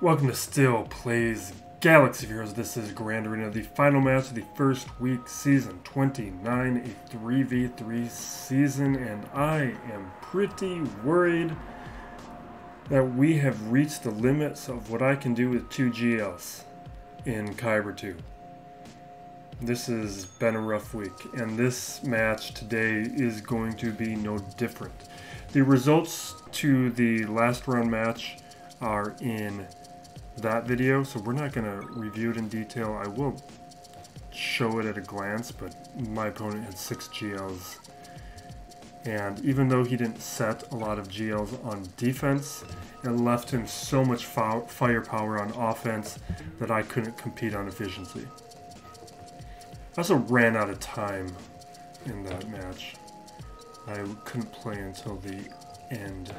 Welcome to Still Plays Galaxy Heroes. This is Grand Arena, the final match of the first week, season 29, a 3v3 season, and I am pretty worried that we have reached the limits of what I can do with 2 GLs in Kyber 2. This has been a rough week, and this match today is going to be no different. The results to the last round match are in that video, so we're not going to review it in detail. I will show it at a glance, but my opponent had 6 GLs, and even though he didn't set a lot of GLs on defense, it left him so much firepower on offense that I couldn't compete on efficiency. I also ran out of time in that match. I couldn't play until the end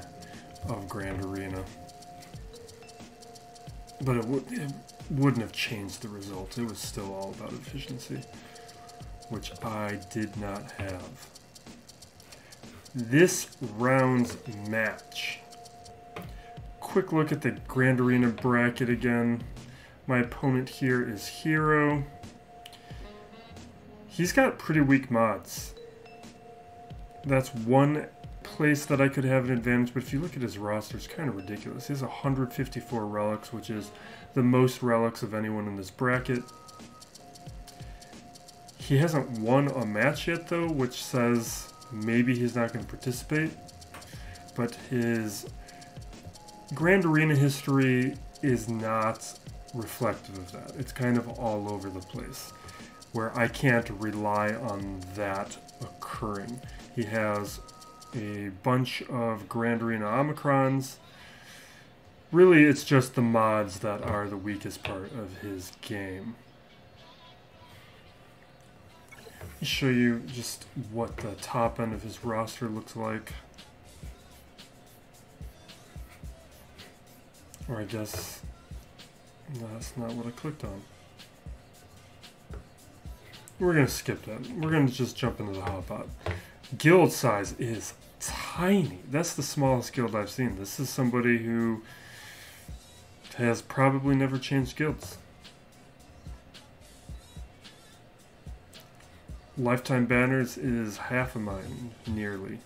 of Grand Arena. But it wouldn't have changed the result. It was still all about efficiency, which I did not have. This round's match. Quick look at the Grand Arena bracket again. My opponent here is Hero. He's got pretty weak mods. That's one place that I could have an advantage, but if you look at his roster, it's kind of ridiculous. He has 154 relics, which is the most relics of anyone in this bracket. He hasn't won a match yet, though, which says maybe he's not going to participate. But his Grand Arena history is not reflective of that. It's kind of all over the place, where I can't rely on that occurring. He has a bunch of Grand Arena Omicrons. Really, it's just the mods that are the weakest part of his game. Let me show you just what the top end of his roster looks like. Or I guess that's not what I clicked on. We're going to skip that. We're going to just jump into the hotbot. Guild size is tiny. That's the smallest guild I've seen. This is somebody who has probably never changed guilds. Lifetime banners is half of mine, nearly.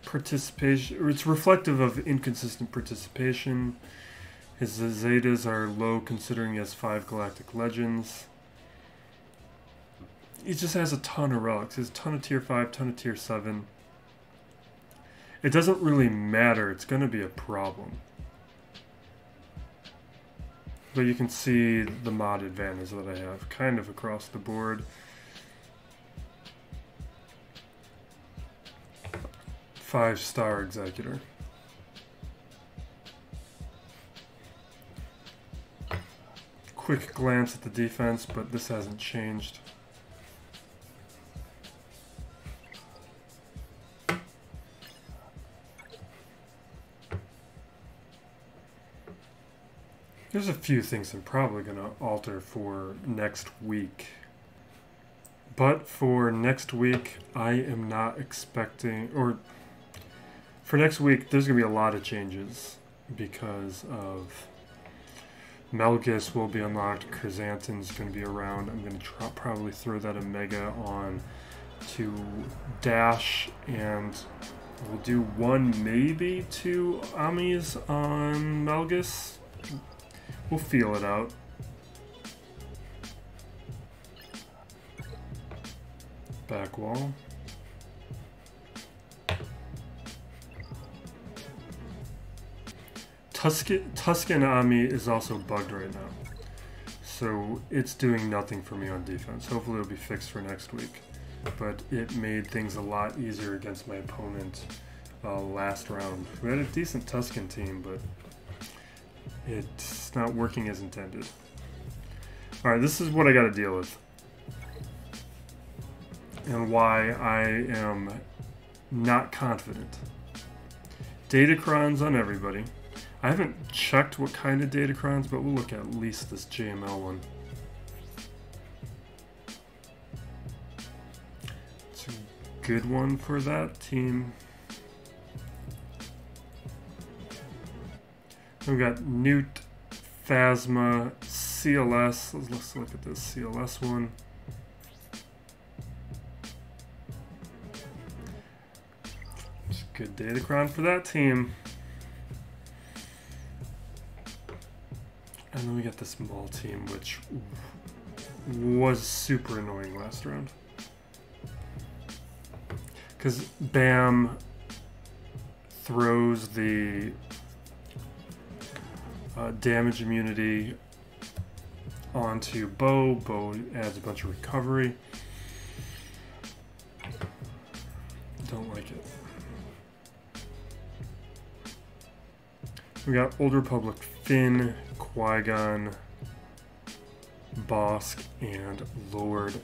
Participation, it's reflective of inconsistent participation. His Zetas are low considering he has 5 Galactic Legends. He just has a ton of relics. He has a ton of tier 5, ton of tier 7. It doesn't really matter. It's going to be a problem. But you can see the mod advantage that I have kind of across the board. 5-star Executor. Quick glance at the defense, but this hasn't changed. There's a few things I'm probably going to alter for next week. But for next week, I am not expecting, or for next week, there's going to be a lot of changes because of Melgus will be unlocked, Chrysanthemum's going to be around. I'm going to probably throw that a mega on to Dash, and we'll do 1, maybe 2 Amis on Melgus. We'll feel it out. Back wall. Tusken Ami is also bugged right now, so it's doing nothing for me on defense. Hopefully it'll be fixed for next week, but it made things a lot easier against my opponent last round. We had a decent Tusken team, but it's not working as intended. Alright, this is what I gotta deal with, and why I am not confident. Datacrons on everybody. I haven't checked what kind of Datacrons, but we'll look at least this JML one. It's a good one for that team. We've got Newt, Phasma, CLS. Let's look at this CLS one. It's a good Datacron for that team. And then we got this Maul team, which was super annoying last round. Because Bam throws the damage immunity onto Bo. Bo adds a bunch of recovery. Don't like it. We got Old Republic Finn, Qui-Gon, Bossk, and Lord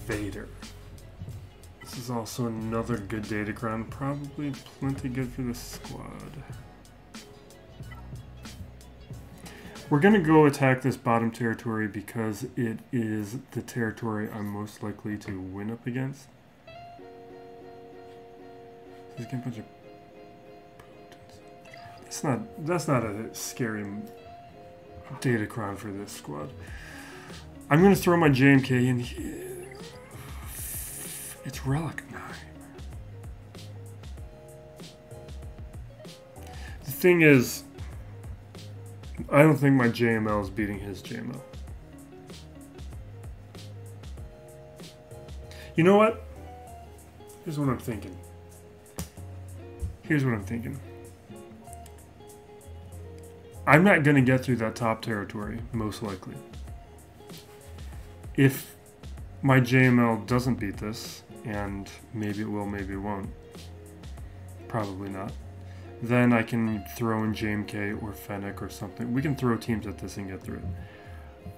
Vader. This is also another good Datacron, probably plenty good for this squad. We're going to go attack this bottom territory because it is the territory I'm most likely to win up against. There's a bunch of... That's not a scary Datacron for this squad. I'm going to throw my JMK in here. It's Relic 9. The thing is, I don't think my JML is beating his JML. You know what? Here's what I'm thinking. I'm not going to get through that top territory, most likely. If my JML doesn't beat this, and maybe it will, maybe it won't, probably not, then I can throw in JMK or Fennec or something. We can throw teams at this and get through it.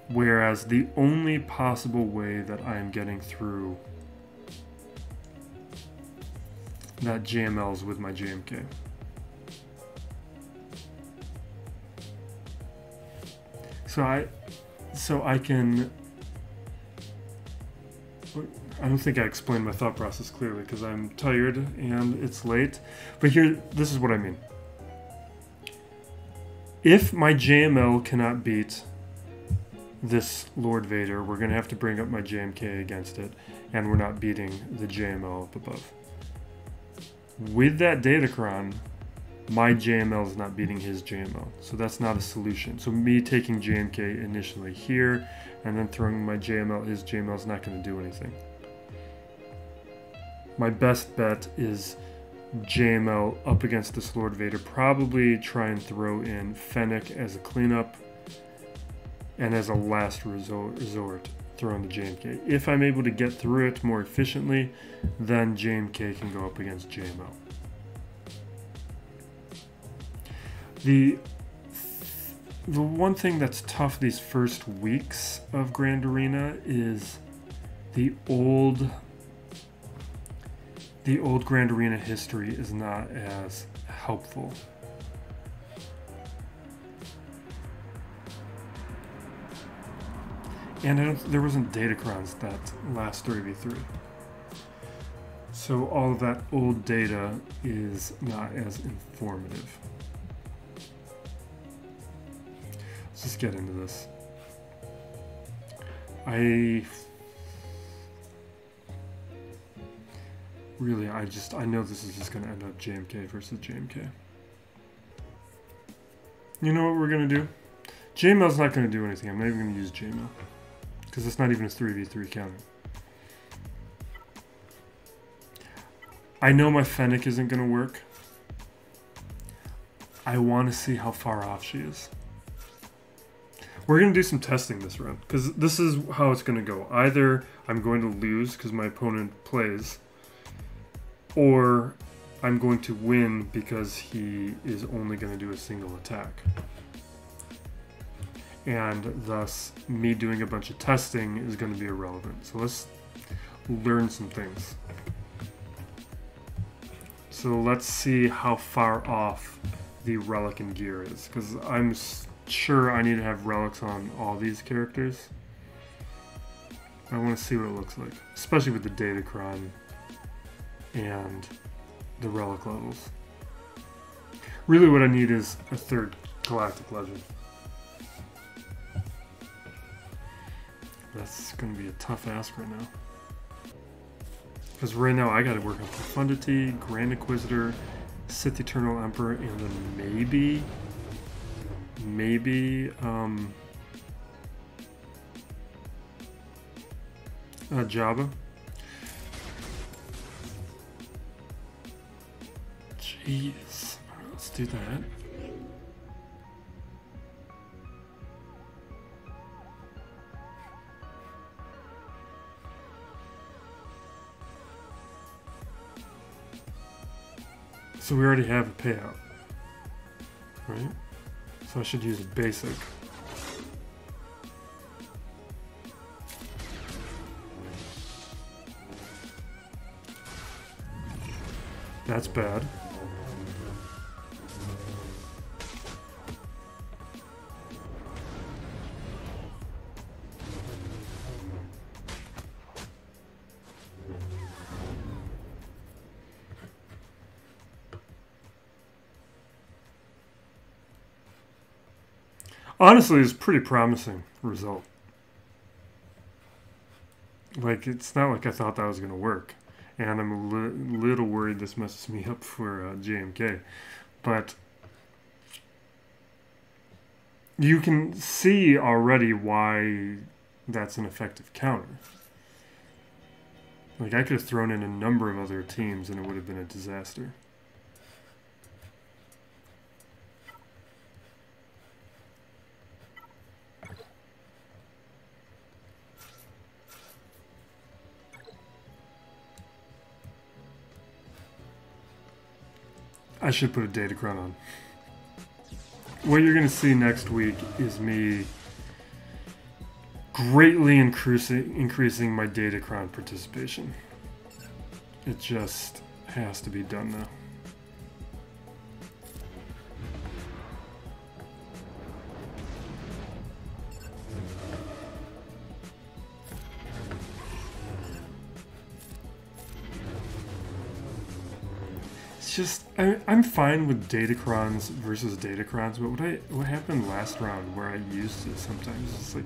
Whereas the only possible way that I am getting through that JML is with my JMK. So I can... I don't think I explained my thought process clearly because I'm tired and it's late. But here, this is what I mean. If my JML cannot beat this Lord Vader, we're going to have to bring up my JMK against it, and we're not beating the JML up above. With that Datacron, my JML is not beating his JML, so that's not a solution. So me taking JMK initially here and then throwing my JML, his JML is not going to do anything. My best bet is JML up against this Lord Vader. Probably try and throw in Fennec as a cleanup, and as a last resort, throw in the JMK. If I'm able to get through it more efficiently, then JMK can go up against JML. The one thing that's tough these first weeks of Grand Arena is the old Grand Arena history is not as helpful. And there wasn't Datacrons that last 3v3. So all of that old data is not as informative. Let's just get into this. I know this is just going to end up JMK versus JMK. You know what we're going to do? JML's not going to do anything. I'm not even going to use JML. Because it's not even a 3v3 counter. I know my Fennec isn't going to work. I want to see how far off she is. We're going to do some testing this round. Because this is how it's going to go. Either I'm going to lose because my opponent plays, or I'm going to win because he is only going to do a single attack. And thus, me doing a bunch of testing is going to be irrelevant. So let's learn some things. So let's see how far off the relic and gear is. Because I'm sure I need to have relics on all these characters. I want to see what it looks like. Especially with the Datacron and the relic levels. Really what I need is a third Galactic Legend. That's going to be a tough ask right now. Because right now I got to work on Profundity, Grand Inquisitor, Sith Eternal Emperor, and then maybe Jabba. Jeez. Alright, let's do that. So we already have a payout, right? So I should use a basic. That's bad. Honestly, it's a pretty promising result. Like, it's not like I thought that was going to work. And I'm a little worried this messes me up for JMK. But you can see already why that's an effective counter. Like, I could have thrown in a number of other teams and it would have been a disaster. I should put a Datacron on. What you're going to see next week is me greatly increasing my Datacron participation. It just has to be done now. Just I'm fine with Datacrons versus Datacrons, but what happened last round where I used it sometimes, it's like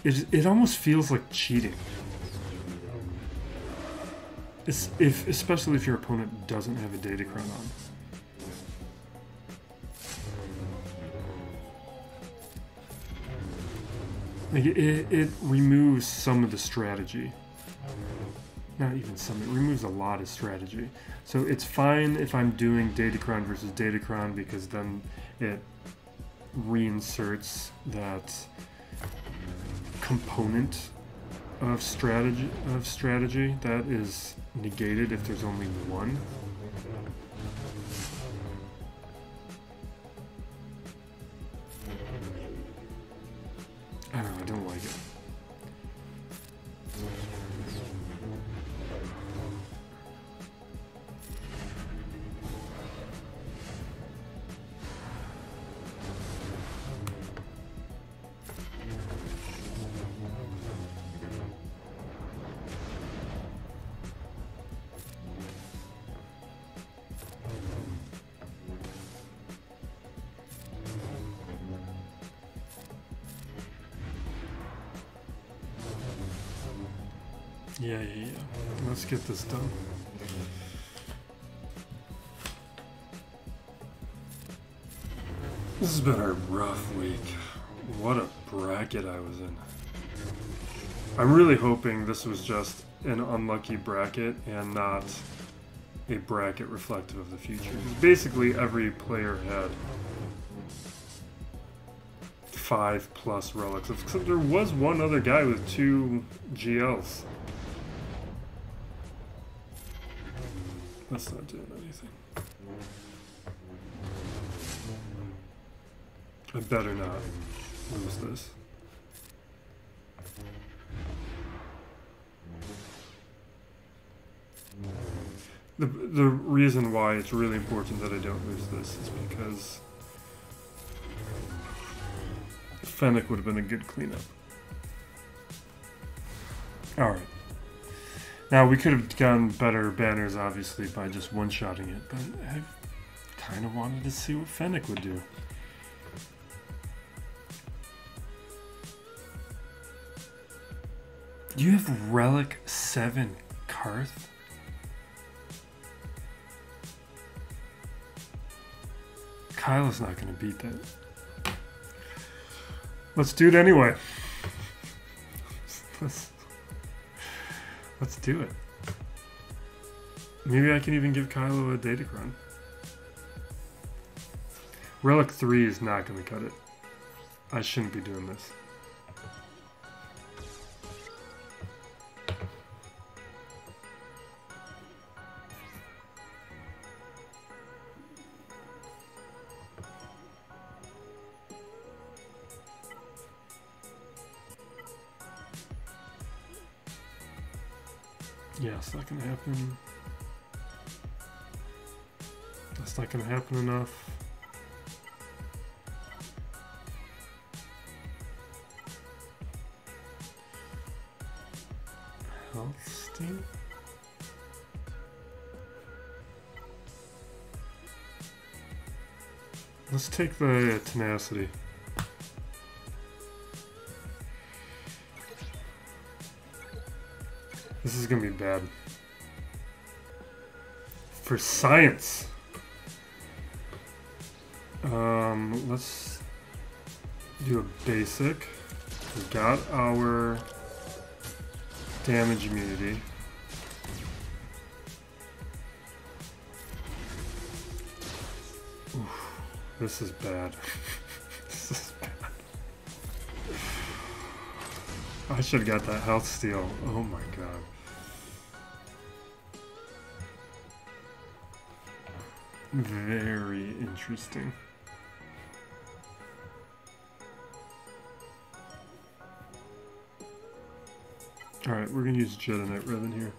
it almost feels like cheating. Especially if your opponent doesn't have a Datacron on. Like it removes some of the strategy. Not even some, it removes a lot of strategy. So it's fine if I'm doing Datacron versus Datacron because then it reinserts that component of strategy that is negated if there's only one. I don't know, I don't like it. Yeah. Let's get this done. This has been a rough week. What a bracket I was in. I'm really hoping this was just an unlucky bracket and not a bracket reflective of the future. Basically, every player had 5+ relics, except there was one other guy with 2 GLs. That's not doing anything. I better not lose this. The reason why it's really important that I don't lose this is because Fennec would have been a good cleanup. Alright. Now, we could have gotten better banners, obviously, by just one-shotting it, but I have kind of wanted to see what Fennec would do. You have Relic 7 Karth? Kylo's not going to beat that. Let's do it anyway. Let's do it. Maybe I can even give Kylo a Datacron. Relic 3 is not going to cut it. I shouldn't be doing this. Yeah, it's not going to happen. That's not going to happen enough. Health steam? Let's take the tenacity. This is gonna be bad. For science. Let's do a basic. We got our damage immunity. Oof, this is bad. This is bad. I should have got that health steal. Oh my god. Very interesting. Alright, we're gonna use Jedi Knight Ribbon here.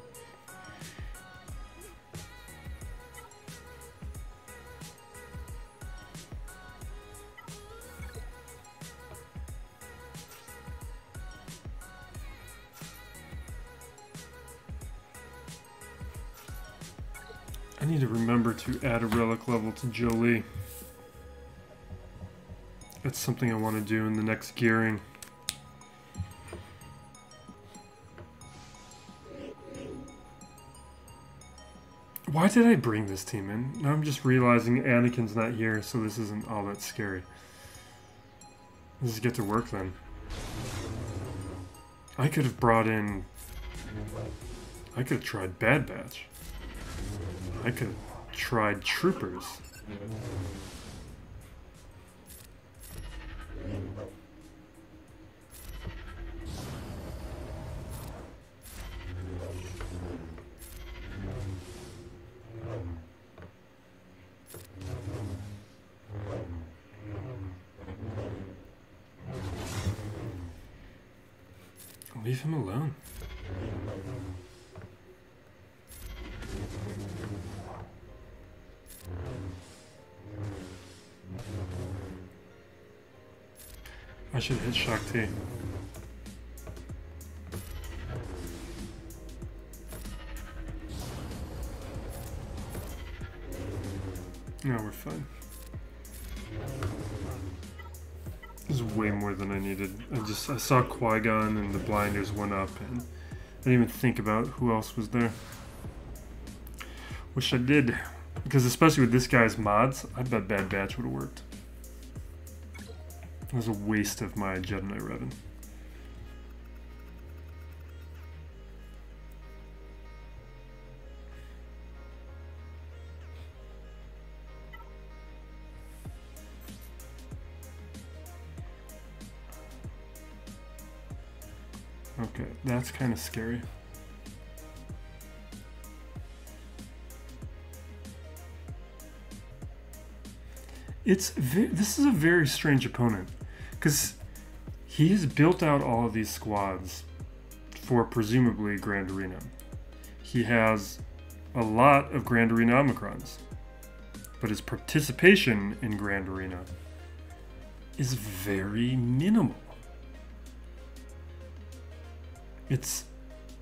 I need to remember to add a relic level to Jolie. That's something I want to do in the next gearing. Why did I bring this team in? Now I'm just realizing Anakin's not here, so this isn't all that scary. Let's just get to work then. I could have brought in... I could have tried Bad Batch. I could have tried Troopers. Leave him alone. I should hit Shaak T. No, we're fine. This is way more than I needed. I saw Qui-Gon and the blinders went up and I didn't even think about who else was there. Wish I did. Because especially with this guy's mods, I bet Bad Batch would have worked. It was a waste of my Jedi Knight Revan. Okay, that's kind of scary. This is a very strange opponent, because he has built out all of these squads for presumably Grand Arena. He has a lot of Grand Arena Omicrons, but his participation in Grand Arena is very minimal. It's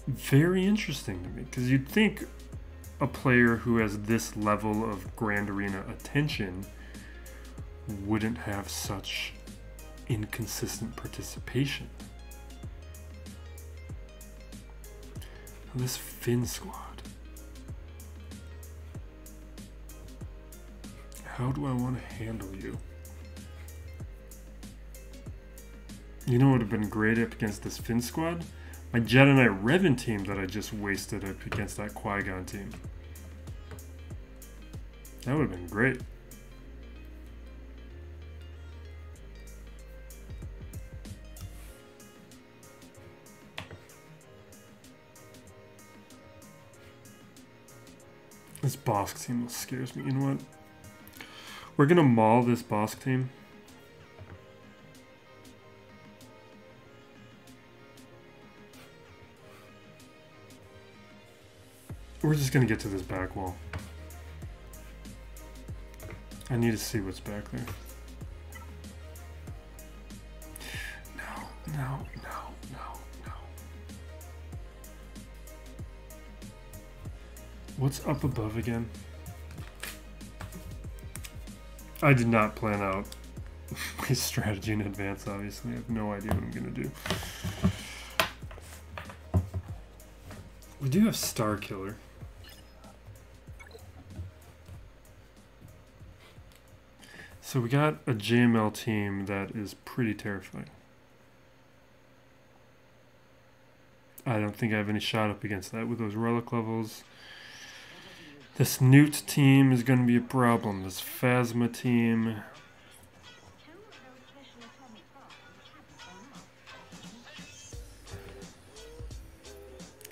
very interesting to me, because you'd think a player who has this level of Grand Arena attention wouldn't have such inconsistent participation. This Finn squad. How do I want to handle you? You know what would have been great up against this Finn squad? My Jedi Knight Revan team that I just wasted up against that Qui-Gon team. That would have been great. This Bossk team scares me. You know what? We're gonna maul this Bossk team. We're just gonna get to this back wall. I need to see what's back there. No. What's up above again? I did not plan out my strategy in advance, obviously. I have no idea what I'm gonna do. We do have Star Killer. So we got a JML team that is pretty terrifying. I don't think I have any shot up against that with those relic levels. This Newt team is going to be a problem. This Phasma team.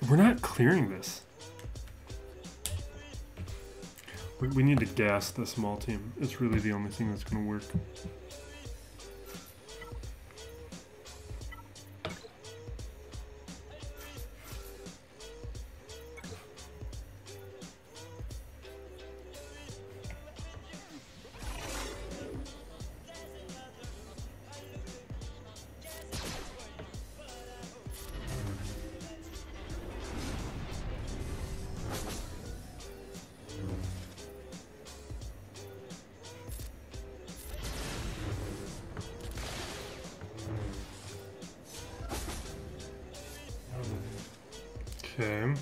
We're not clearing this. We need to gas the small team. It's really the only thing that's going to work. Okay.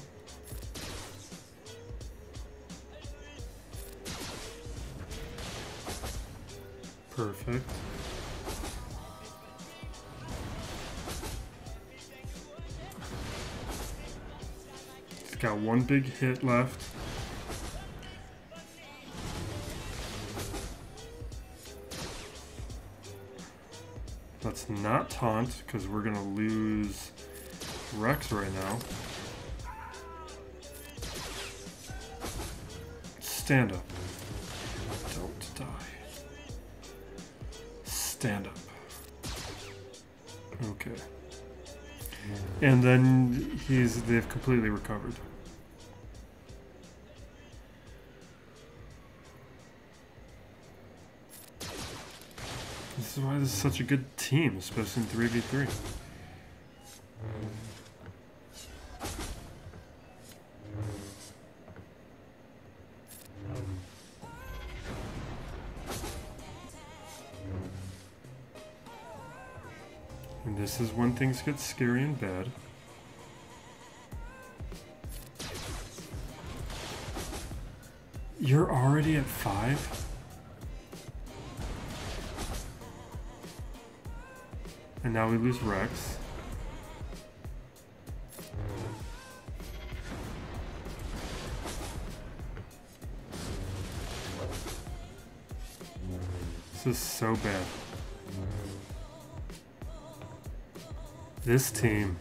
Perfect. It's got one big hit left. Let's not taunt, because we're going to lose Rex right now. Stand up. Don't die. Stand up. Okay. And then they've completely recovered. This is why this is such a good team, especially in 3v3. And this is when things get scary and bad. You're already at 5? And now we lose Rex. This is so bad. This team.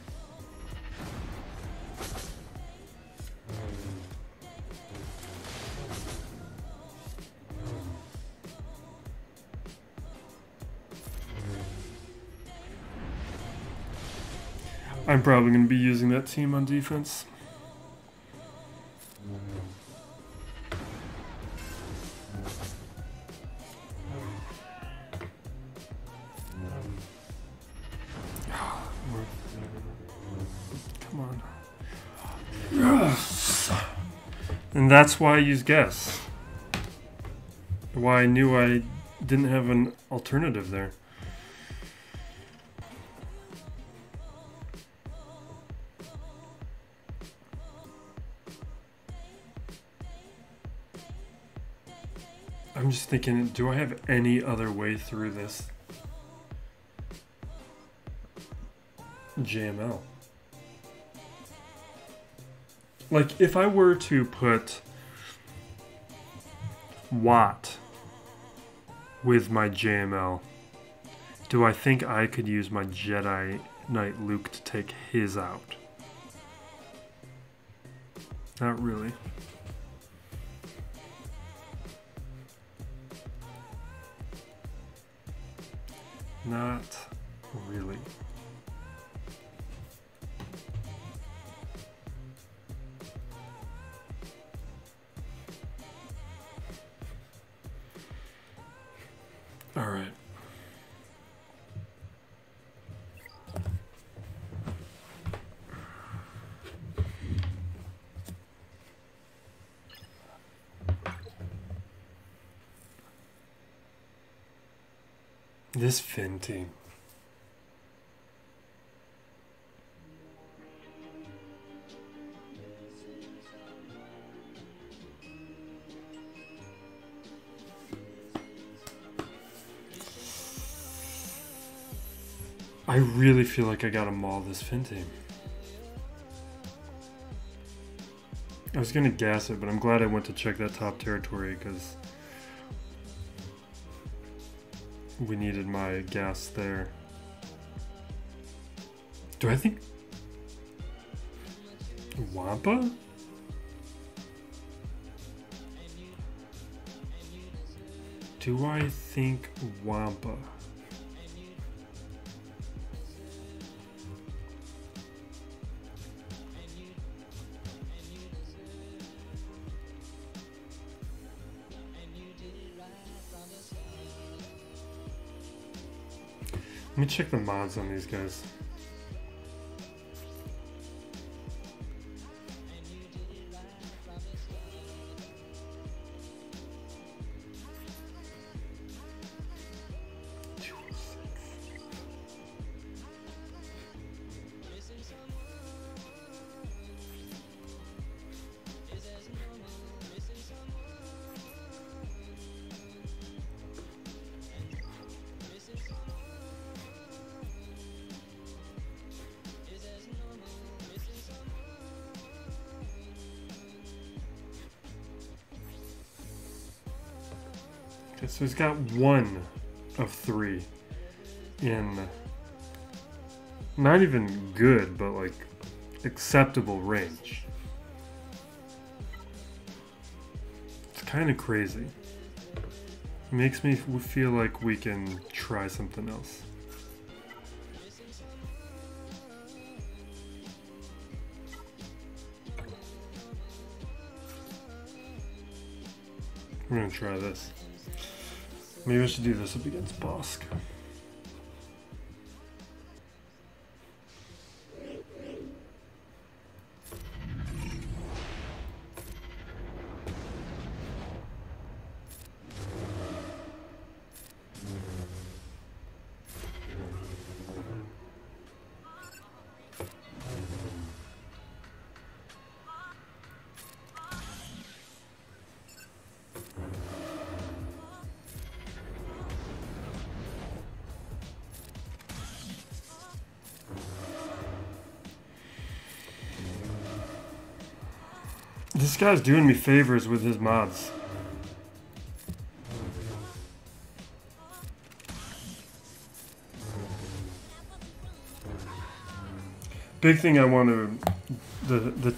I'm probably going to be using that team on defense. Come on. Yes! And that's why I use guess. Why I knew I didn't have an alternative there. I'm just thinking, do I have any other way through this JML? Like, if I were to put Watt with my JML, do I think I could use my Jedi Knight Luke to take his out? Not really. Not really. All right. This Finn team. I really feel like I gotta maul this Finn team. I was gonna gas it, but I'm glad I went to check that top territory because we needed my gas there. Do I think Wampa? Do I think Wampa? Let me check the mods on these guys. Okay, so he's got 1 of 3 in not even good, but like acceptable range. It's kind of crazy. It makes me feel like we can try something else. We're gonna try this. Maybe I should do this up against Bossk. This guy's doing me favors with his mods. Big thing I want to... The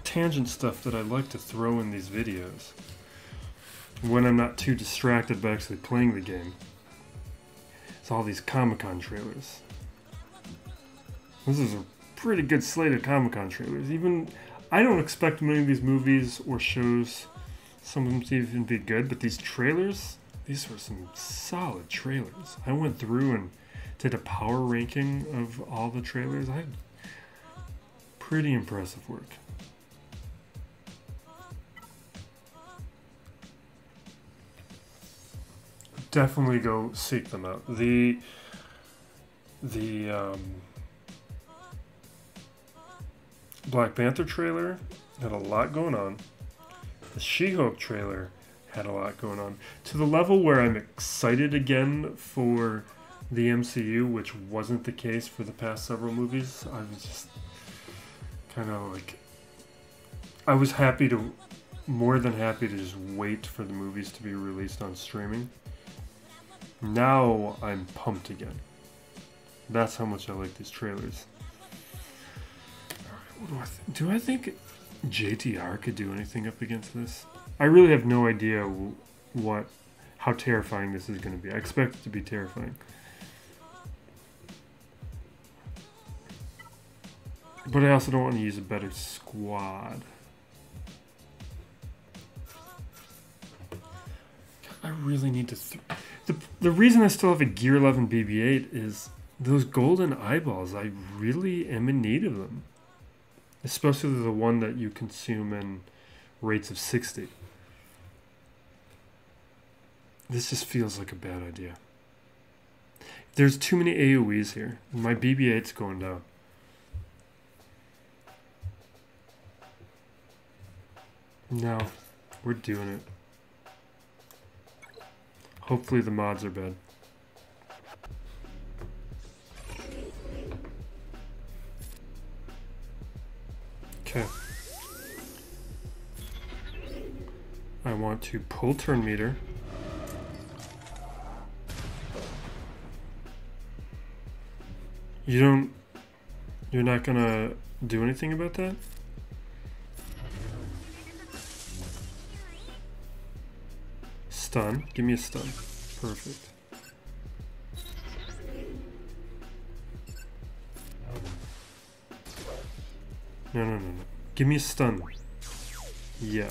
tangent stuff that I like to throw in these videos when I'm not too distracted by actually playing the game. It's all these Comic-Con trailers. This is a pretty good slate of Comic-Con trailers. Even... I don't expect many of these movies or shows, some of them to even be good, but these trailers, these were some solid trailers. I went through and did a power ranking of all the trailers. I had pretty impressive work. definitely go seek them out. The Black Panther trailer had a lot going on. The She-Hulk trailer had a lot going on. To the level where I'm excited again for the MCU, which wasn't the case for the past several movies. I was just kind of like... I was more than happy to just wait for the movies to be released on streaming. Now I'm pumped again. That's how much I like these trailers. What do I think JTR could do anything up against this? I really have no idea how terrifying this is going to be. I expect it to be terrifying. But I also don't want to use a better squad. I really need to... The reason I still have a Gear 11 BB-8 is those golden eyeballs. I really am in need of them. Especially the one that you consume in rates of 60. This just feels like a bad idea. There's too many AoEs here. My BB-8's going down. No, we're doing it. Hopefully the mods are bad. Okay. I want to pull turn meter. You're not gonna do anything about that? Stun. Give me a stun. Perfect. No. Give me a stun. Yeah.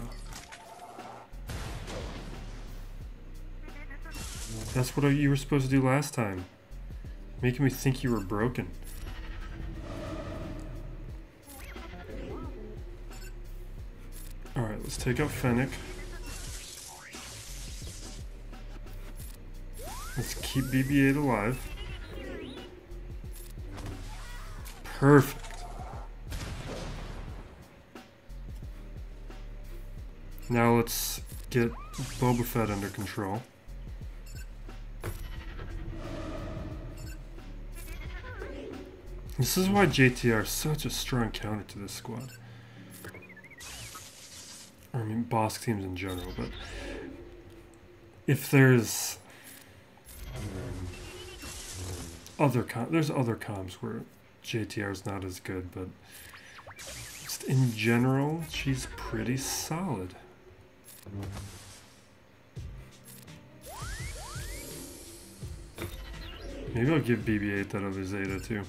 That's what you were supposed to do last time. Making me think you were broken. Alright, let's take out Fennec. Let's keep BB-8 alive. Perfect. Now let's get Boba Fett under control. This is why JTR is such a strong counter to this squad. I mean, Bossk teams in general, but if there's there's other comps where JTR is not as good, but just in general, she's pretty solid. Maybe I'll give BB-8 that other Zeta too.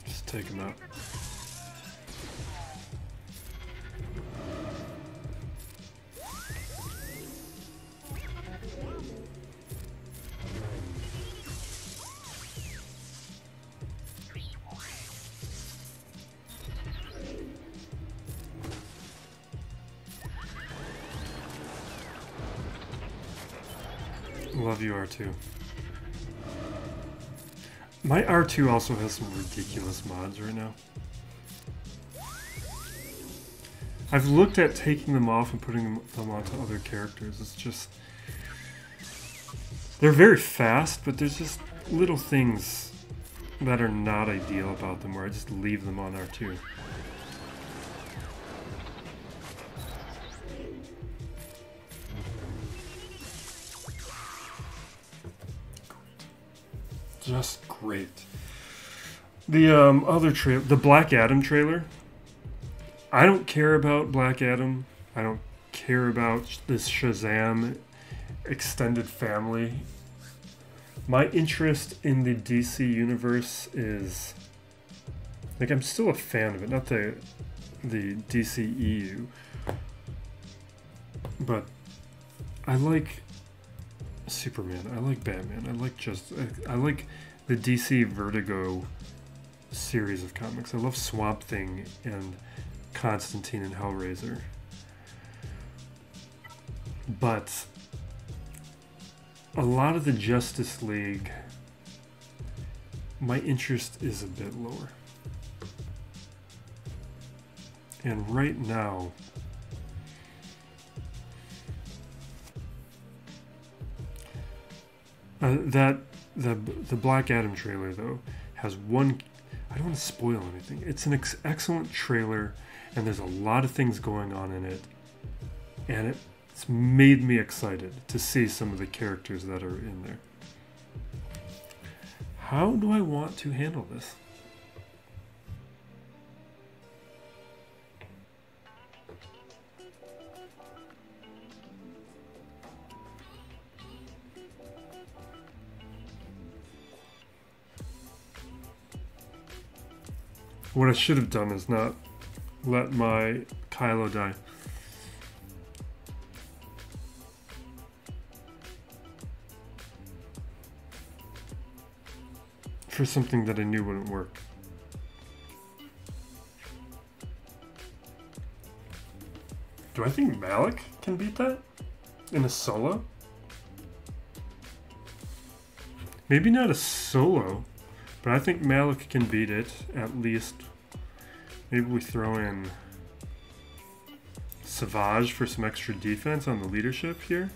Just take him out. Love you, R2. My R2 also has some ridiculous mods right now. I've looked at taking them off and putting them onto other characters. It's just... They're very fast, but there's just little things that are not ideal about them where I just leave them on R2. Just great. The other trailer, the Black Adam trailer. I don't care about Black Adam. I don't care about this Shazam extended family. My interest in the DC universe is, like, I'm still a fan of it, not the DCEU, but I like Superman. I like Batman. I like the DC Vertigo series of comics. I love Swamp Thing and Constantine and Hellraiser. But a lot of the Justice League, my interest is a bit lower. And right now, the Black Adam trailer though has one. I don't want to spoil anything. It's an excellent trailer, and there's a lot of things going on in it, and it's made me excited to see some of the characters that are in there. How do I want to handle this? What I should have done is not let my Kylo die. For something that I knew wouldn't work. Do I think Malik can beat that? In a solo? Maybe not a solo. But I think Malik can beat it, at least. Maybe we throw in Savage for some extra defense on the leadership here.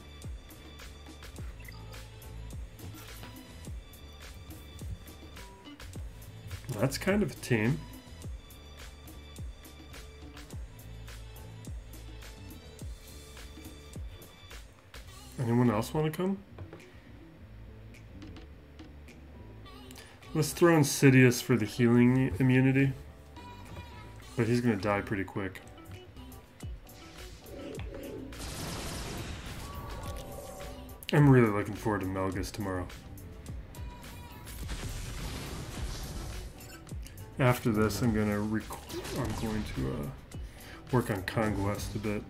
That's kind of a team. Anyone else want to come? Let's throw in Sidious for the healing immunity. But he's going to die pretty quick. I'm really looking forward to Melgus tomorrow. After this, I'm going to work on Conquest a bit.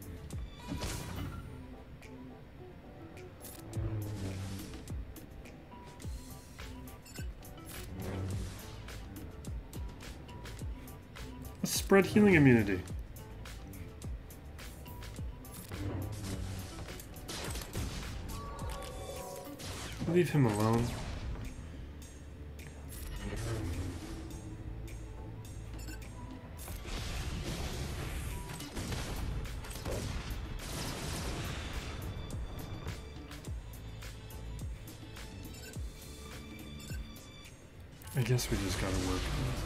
Let's spread healing immunity. Leave him alone. I guess we just gotta work on this.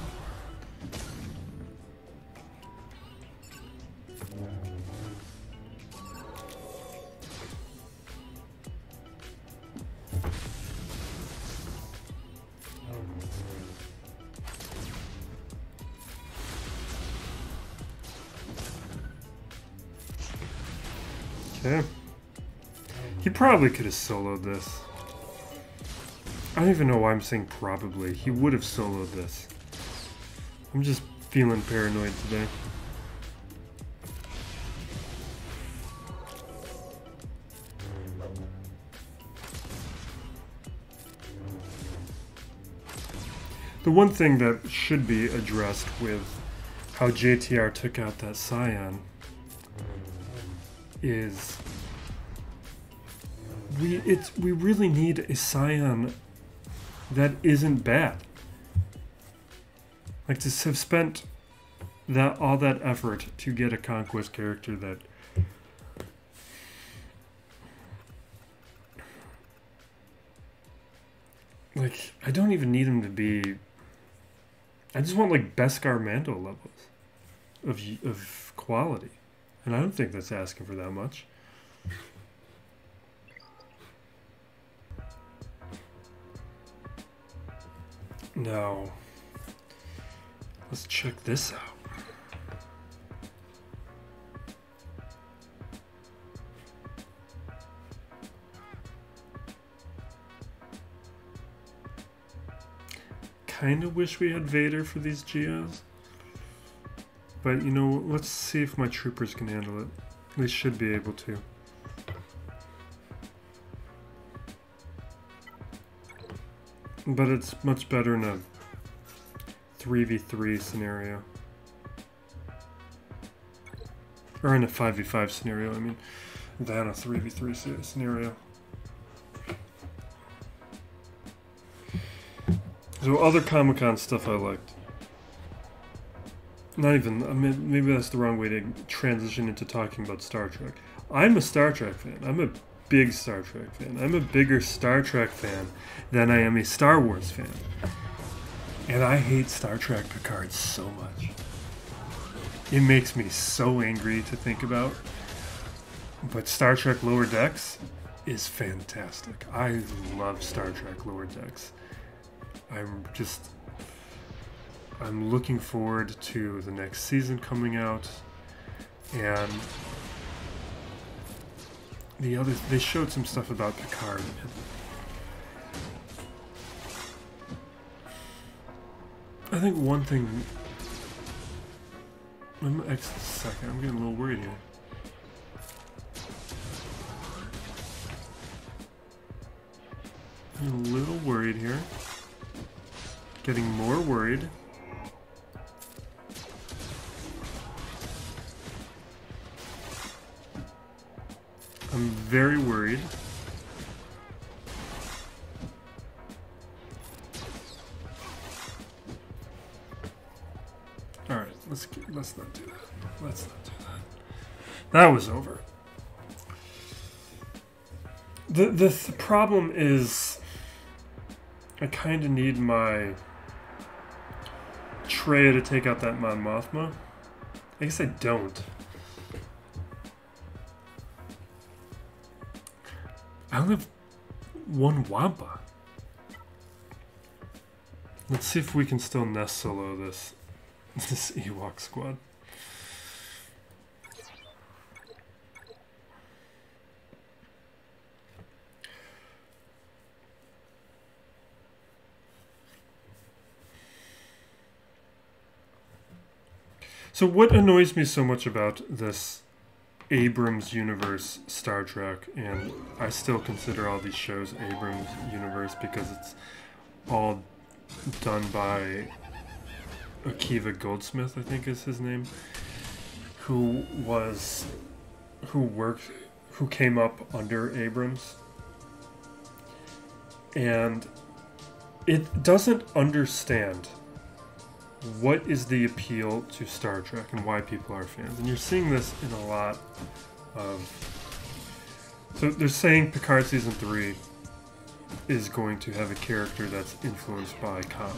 Okay. He probably could have soloed this. I don't even know why I'm saying probably. He would have soloed this. I'm just feeling paranoid today. The one thing that should be addressed with how JTR took out that Scion is we really need a Scion that isn't bad. Like, to have spent all that effort to get a Conquest character that like, I don't even need him to be. I just want like Beskar Mando levels of quality. And I don't think that's asking for that much. Now, let's check this out. Kind of wish we had Vader for these Geos. But, you know, let's see if my troopers can handle it. They should be able to. But it's much better in a 3v3 scenario. Or in a 5v5 scenario, I mean, than a 3v3 scenario. So other Comic-Con stuff I liked. Not even, I mean, maybe that's the wrong way to transition into talking about Star Trek. I'm a Star Trek fan. I'm a big Star Trek fan. I'm a bigger Star Trek fan than I am a Star Wars fan. And I hate Star Trek Picard so much. It makes me so angry to think about. But Star Trek Lower Decks is fantastic. I love Star Trek Lower Decks. I'm looking forward to the next season coming out. And they showed some stuff about Picard. I think one thing. I'm getting a little worried here. I'm a little worried here. Getting more worried. I'm very worried. All right, let's not do that. Let's not do that. That was over. The problem is, I kind of need my Traya to take out that Mon Mothma. I guess I don't. I only have one Wampa. Let's see if we can still nest solo this Ewok squad. So what annoys me so much about this Abrams universe Star Trek, and I still consider all these shows Abrams universe because it's all done by Akiva Goldsmith, I think is his name, who came up under Abrams, and it doesn't understand what is the appeal to Star Trek and why people are fans. And you're seeing this in a lot of... So they're saying Picard Season 3 is going to have a character that's influenced by Khan.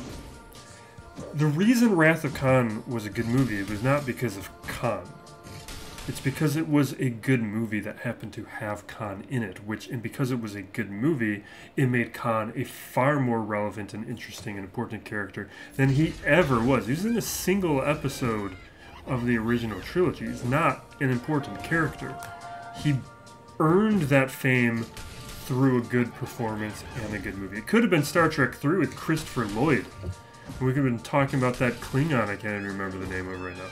The reason Wrath of Khan was a good movie was not because of Khan. It's because it was a good movie that happened to have Khan in it, and because it was a good movie, it made Khan a far more relevant and interesting and important character than he ever was. He was in a single episode of the original trilogy. He's not an important character. He earned that fame through a good performance and a good movie. It could have been Star Trek 3 with Christopher Lloyd. We could have been talking about that Klingon I can't even remember the name of right now.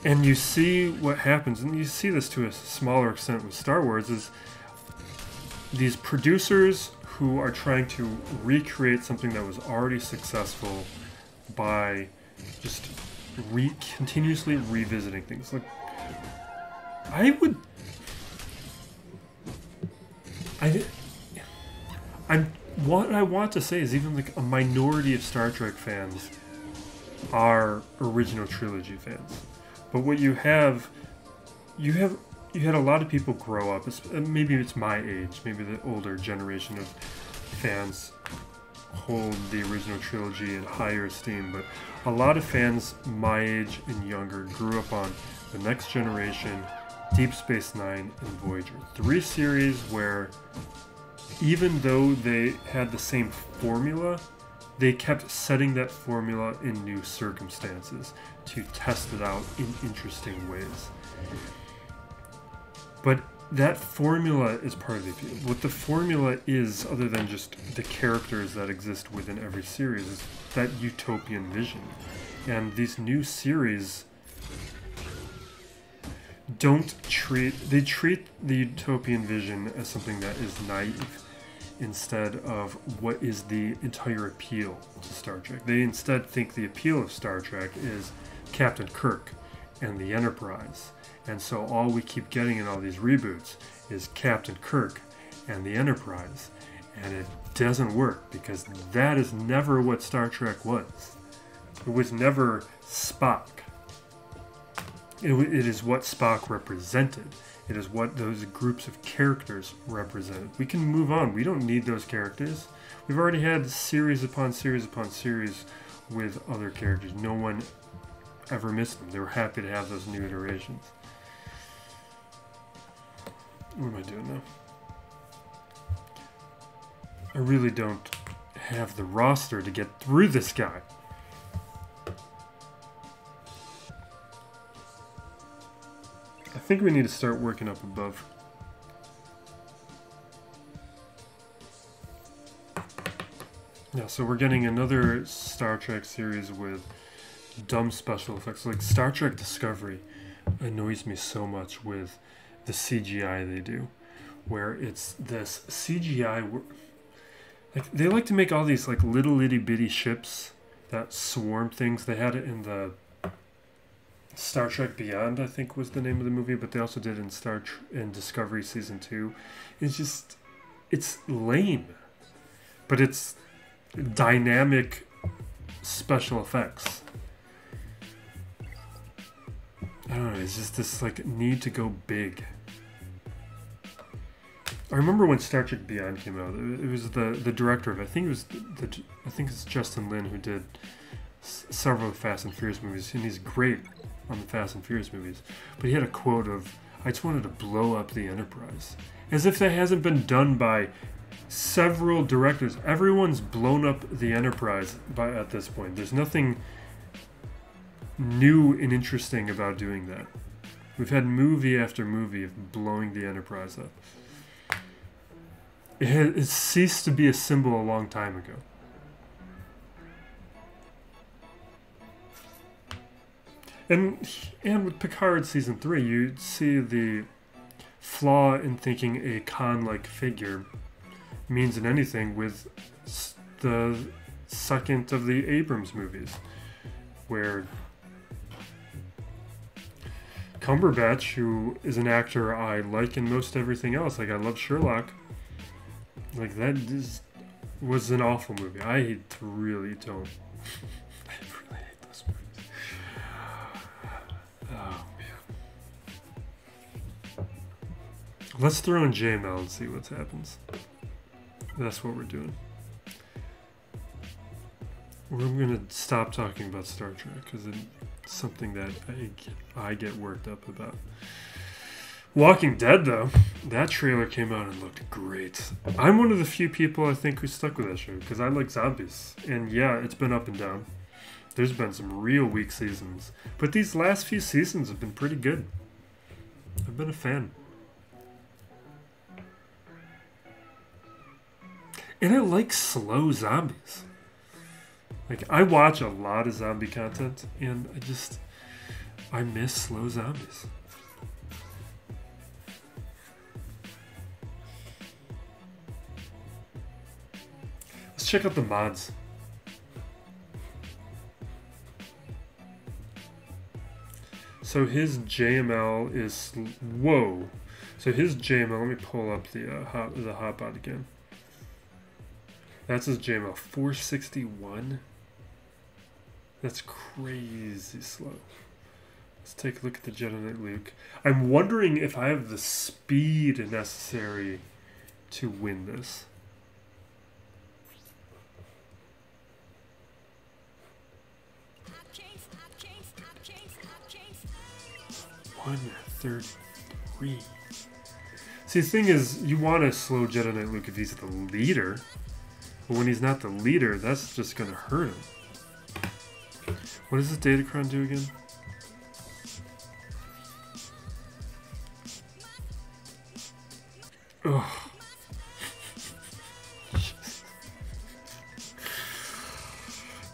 And you see what happens, and you see this to a smaller extent with Star Wars, is these producers who are trying to recreate something that was already successful by just continuously revisiting things. Like, what I want to say is even like a minority of Star Trek fans are original trilogy fans. But what you had a lot of people grow up. Maybe it's my age. Maybe the older generation of fans hold the original trilogy in higher esteem. But a lot of fans my age and younger grew up on The Next Generation, Deep Space Nine, and Voyager. 3 series where, even though they had the same formula, they kept setting that formula in new circumstances to test it out in interesting ways. But that formula is part of the appeal. What the formula is, other than just the characters that exist within every series, is that utopian vision. And these new series they treat the utopian vision as something that is naive. instead of what is the entire appeal to Star Trek. They instead think the appeal of Star Trek is Captain Kirk and the Enterprise. And so all we keep getting in all these reboots is Captain Kirk and the Enterprise. And it doesn't work because that is never what Star Trek was. It was never Spock. It is what Spock represented. It is what those groups of characters represented. We can move on. We don't need those characters. We've already had series upon series upon series with other characters. No one ever missed them. They were happy to have those new iterations. What am I doing now? I really don't have the roster to get through this guy. I think we need to start working up above. Yeah, so we're getting another Star Trek series with dumb special effects. Like Star Trek Discovery annoys me so much with the CGI they do, where it's this CGI. Like they like to make all these like little itty bitty ships that swarm things. They had it in the Star Trek Beyond, I think was the name of the movie, but they also did in Discovery Season 2. It's lame, but it's dynamic special effects. I don't know, it's just this like need to go big. I remember when Star Trek Beyond came out, it was the director of it, I think it's Justin Lin who did several Fast and Furious movies, and he's great on the Fast and Furious movies. But he had a quote of, "I just wanted to blow up the Enterprise." As if that hasn't been done by several directors. Everyone's blown up the Enterprise at this point. There's nothing new and interesting about doing that. We've had movie after movie of blowing the Enterprise up. It ceased to be a symbol a long time ago. And with Picard Season 3, you see the flaw in thinking a Khan-like figure means in anything with the second of the Abrams movies, where Cumberbatch, who is an actor I like in most everything else, like I love Sherlock, like that was an awful movie. I really don't. I really hate those movies. Oh man. Let's throw in JML and see what happens. That's what we're doing. We're going to stop talking about Star Trek because it's something that I get worked up about. Walking Dead, though, that trailer came out and looked great. I'm one of the few people I think who stuck with that show because I like zombies. And yeah, it's been up and down. There's been some real weak seasons. But these last few seasons have been pretty good. I've been a fan. And I like slow zombies. Like, I watch a lot of zombie content, and I miss slow zombies. Let's check out the mods. So his JML is... Whoa. So his JML... Let me pull up the hotbot again. That's his JML. 461? That's crazy slow. Let's take a look at the Jedi Knight Luke. I'm wondering if I have the speed necessary to win this. $133. See, the thing is, you want to slow Jedi Knight Luke if he's the leader. But when he's not the leader, that's just going to hurt him. What does this Datacron do again? Ugh.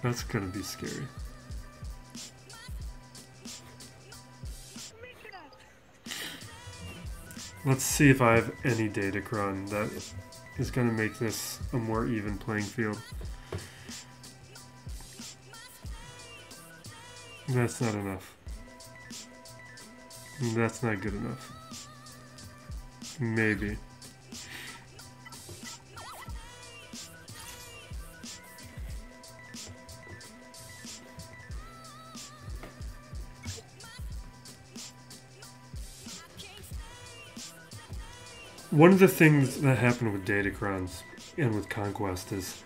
That's going to be scary. Let's see if I have any Datacron that is going to make this a more even playing field. That's not enough. That's not good enough. Maybe. One of the things that happened with Datacrons and with Conquest is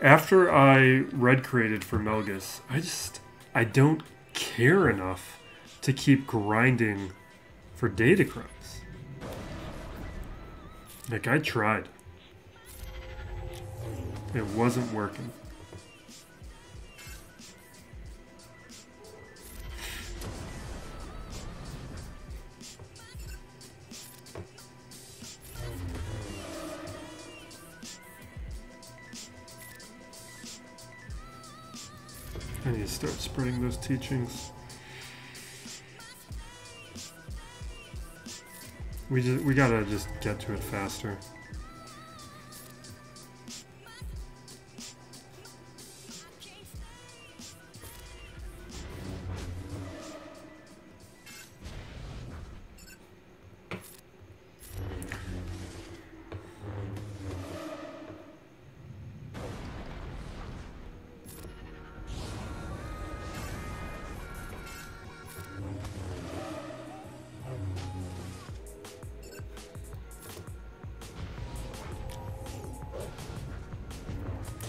after I red created for Melgus, I don't care enough to keep grinding for Datacrons. Like, I tried. It wasn't working. I need to start spreading those teachings. We gotta just get to it faster.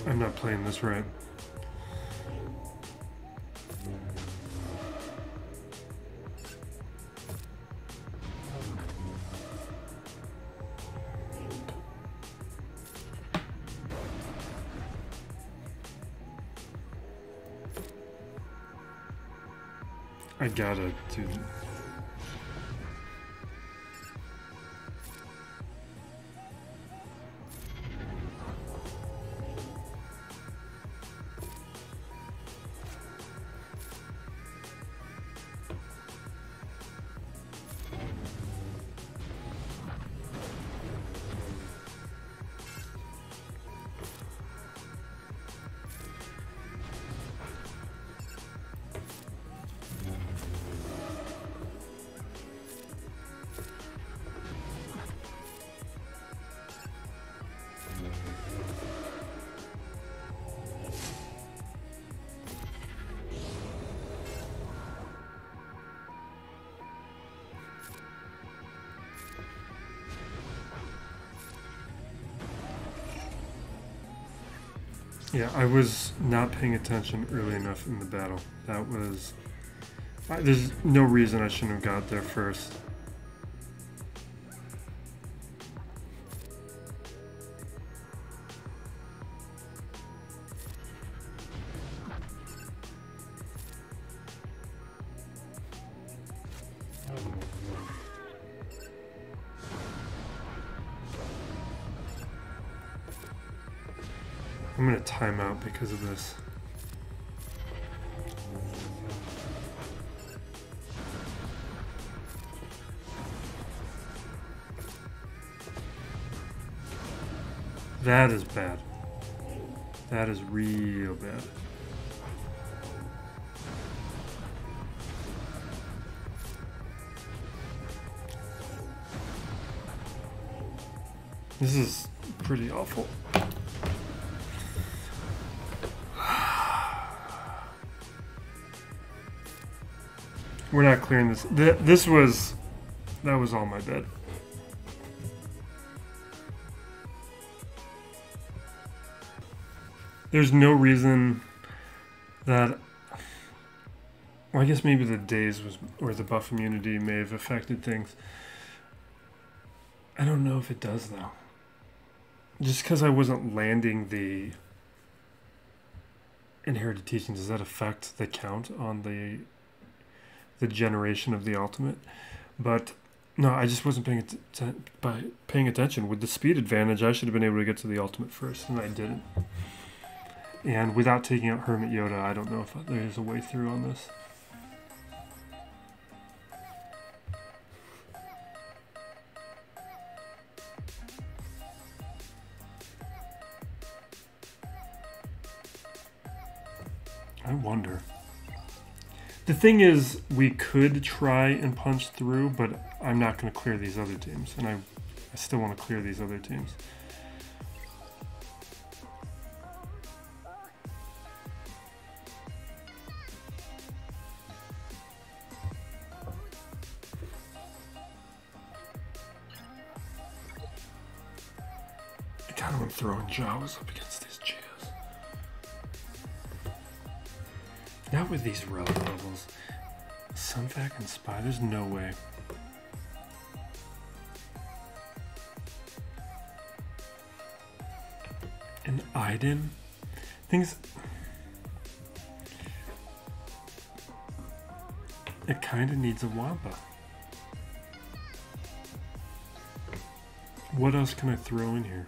I'm not playing this right. I gotta do that. Yeah, I was not paying attention early enough in the battle. That was... there's no reason I shouldn't have got there first. I'm gonna time out because of this. That is bad. That is real bad. This is pretty awful. We're not clearing this. That was all my bad. There's no reason that... Well, I guess maybe the days or the buff immunity may have affected things. I don't know if it does, though. Just because I wasn't landing the inherited teaching, does that affect the count on the generation of the ultimate? But no, I just wasn't paying attention. With the speed advantage, I should have been able to get to the ultimate first, and I didn't. And without taking out Hermit Yoda, I don't know if there's a way through on this. I wonder. The thing is, we could try and punch through, but I'm not going to clear these other teams, and I still want to clear these other teams. I kind of want to throw in Jawas up against these Geos. Not with these relic levels. Sunfac and Spy, there's no way. And Iden? Things... It kind of needs a Wampa. What else can I throw in here?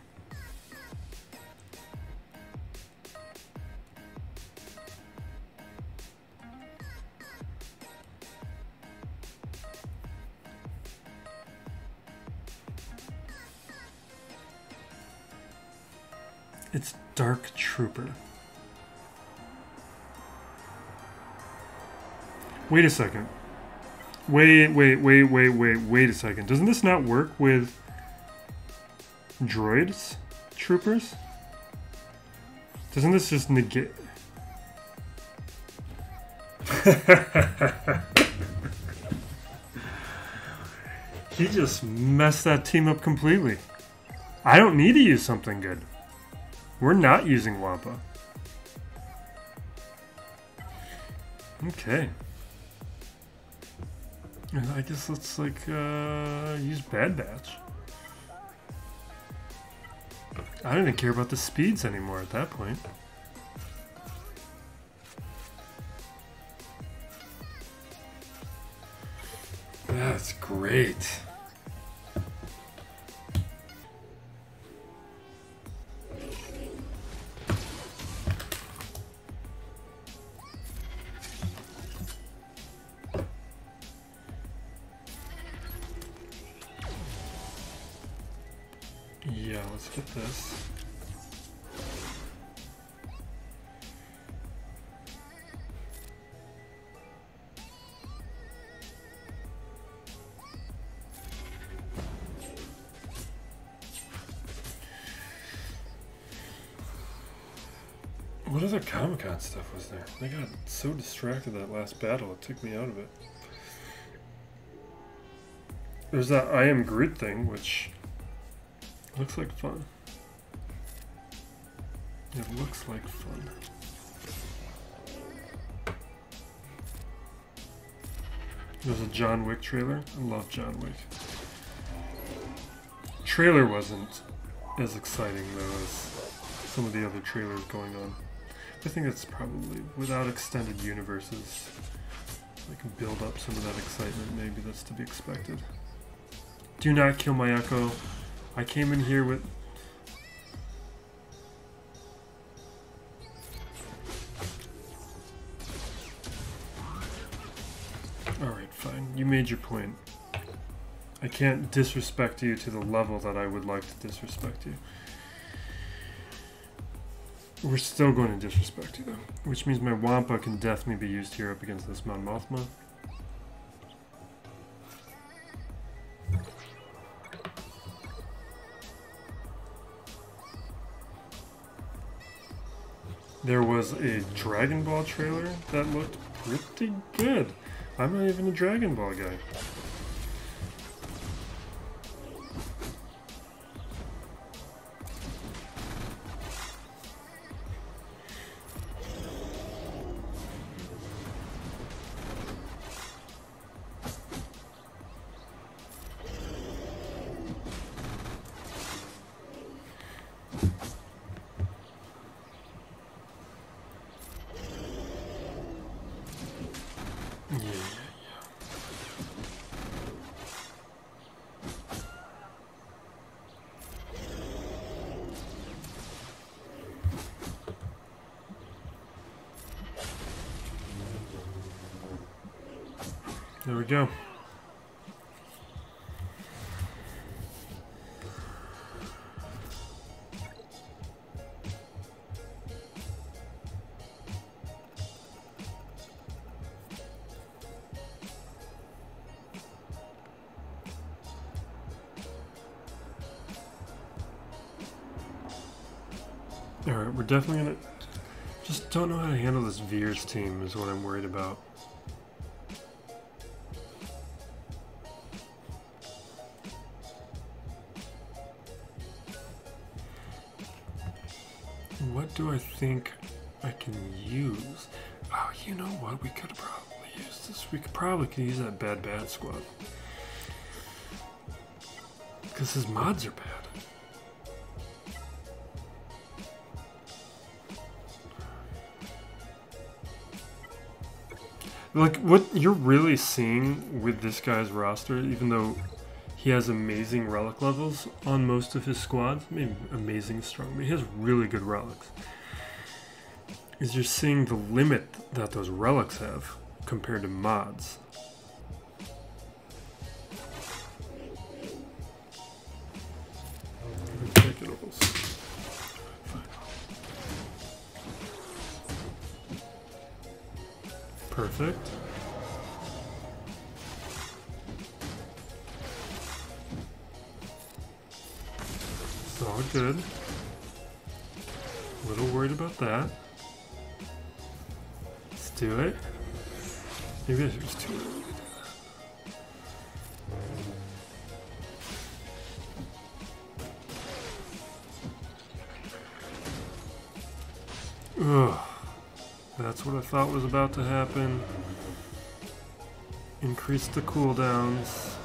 It's Dark Trooper. Wait a second. Wait a second. Doesn't this not work with droids? Troopers? Doesn't this just negate... He just messed that team up completely. I don't need to use something good. We're not using Wampa. Okay. I guess let's like use Bad Batch. I don't even care about the speeds anymore at that point. That's great. Yeah, let's get this. What other Comic-Con stuff was there? I got so distracted that last battle, it took me out of it. There's that I Am Groot thing, which looks like fun. It looks like fun. There's a John Wick trailer. I love John Wick. Trailer wasn't as exciting though as some of the other trailers going on. I think it's probably, without extended universes, I can build up some of that excitement. Maybe that's to be expected. Do not kill my Echo. I came in here with... Alright, fine. You made your point. I can't disrespect you to the level that I would like to disrespect you. We're still going to disrespect you, though. Which means my Wampa can definitely be used here up against this Mon Mothma. There was a Dragon Ball trailer that looked pretty good. I'm not even a Dragon Ball guy. There we go. Alright, we're definitely gonna... Just don't know how to handle this Veers team is what I'm worried about. What do I think I can use? Oh, you know what? We could probably use this. We could use that bad squad. Because his mods are bad. Like, what you're really seeing with this guy's roster, even though he has amazing relic levels on most of his squads, maybe amazing strong, but he has really good relics, is you're seeing the limit that those relics have compared to mods. Perfect. It's all good. A little worried about that. Let's do it. Maybe I should just too early to do that. Ugh. That's what I thought was about to happen. Increase the cooldowns.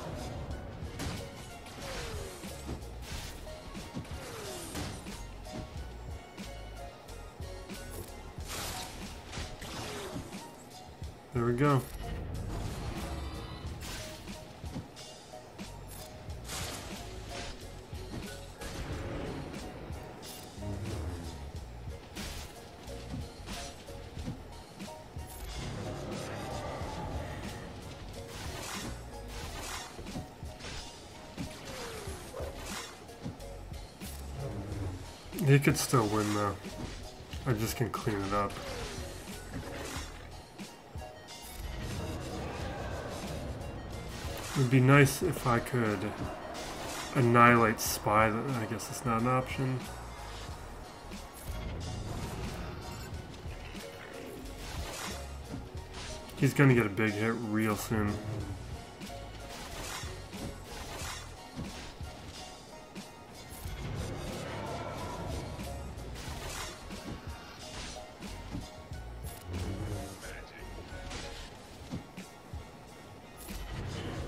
There we go. He could still win though. I just can clean it up. It would be nice if I could annihilate Spy. I guess it's not an option. He's gonna get a big hit real soon.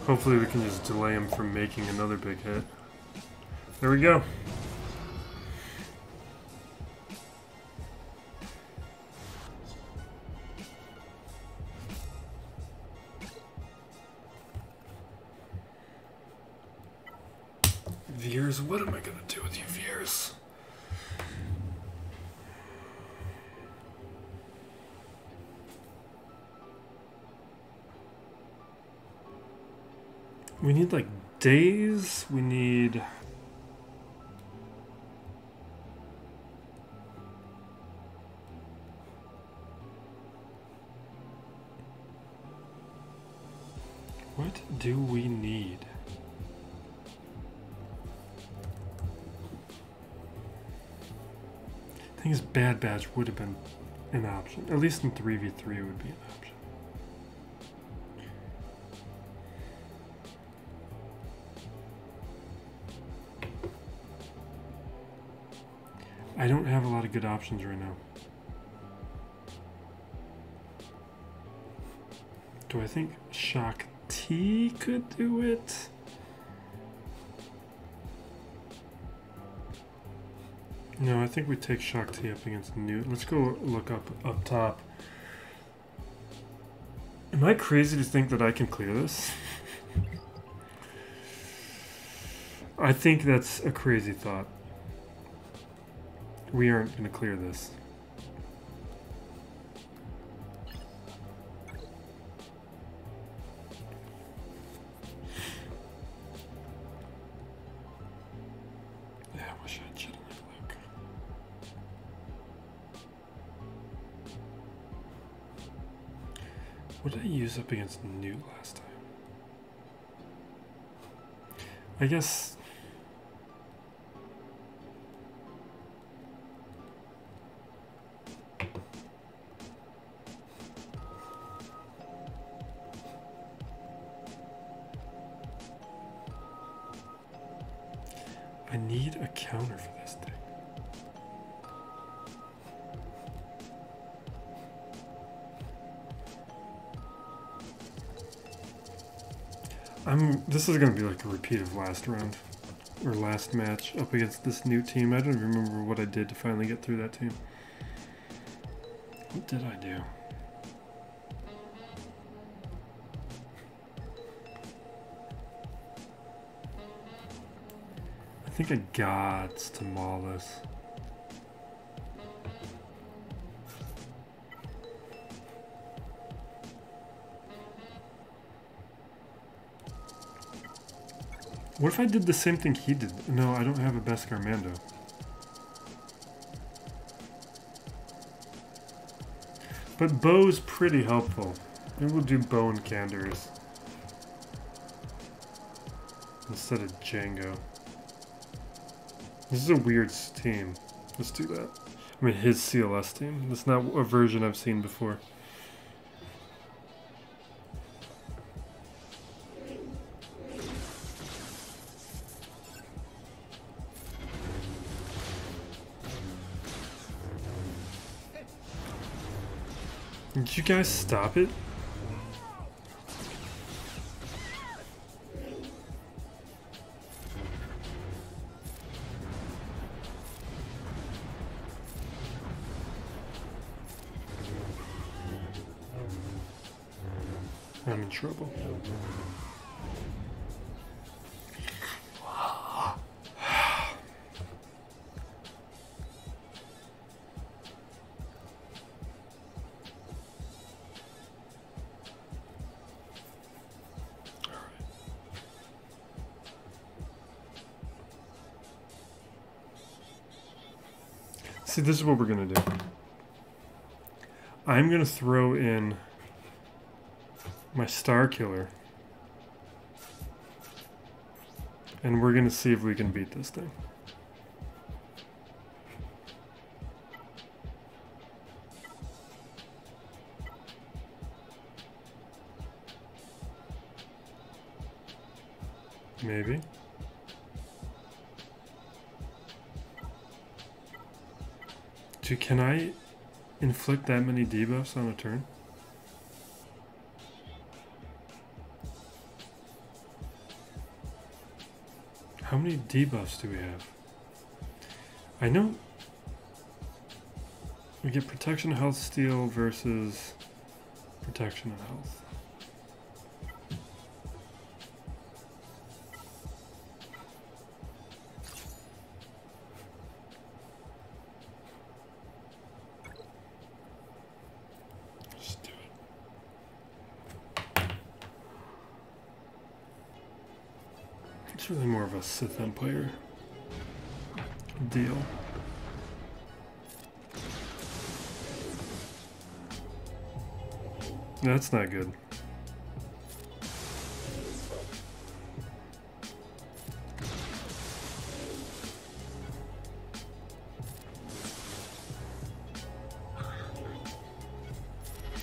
Hopefully we can just delay him from making another big hit. There we go. Veers, what am I gonna do with you, Veers? We need like days, we need... What do we need? I think his bad badge would have been an option. At least in 3v3 would be an option. I don't have a lot of good options right now. Do I think Shaak T could do it? No, I think we take Shaak T up against Newt. Let's go look up top. Am I crazy to think that I can clear this? I think that's a crazy thought. We aren't going to clear this. Yeah, I wish I had shit on my luck. What did I use up against Newt last time? I guess... I need a counter for this thing. This is gonna be like a repeat of last round. Or last match up against this new team. I don't even remember what I did to finally get through that team. What did I do? I think I got to Maul this. What if I did the same thing he did? No, I don't have a Beskar Mando. But Bo's pretty helpful. Maybe we'll do Bo and Candors instead of Django. This is a weird team. Let's do that. I mean, his CLS team. That's not a version I've seen before. Did you guys stop it? I'm in trouble. See, this is what we're going to do. I'm going to throw in my Star Killer. And we're going to see if we can beat this thing. Maybe. Dude, can I inflict that many debuffs on a turn? How many debuffs do we have? I know we get protection, health, steel versus protection and health. It's really more of a Sith Empire deal. That's not good.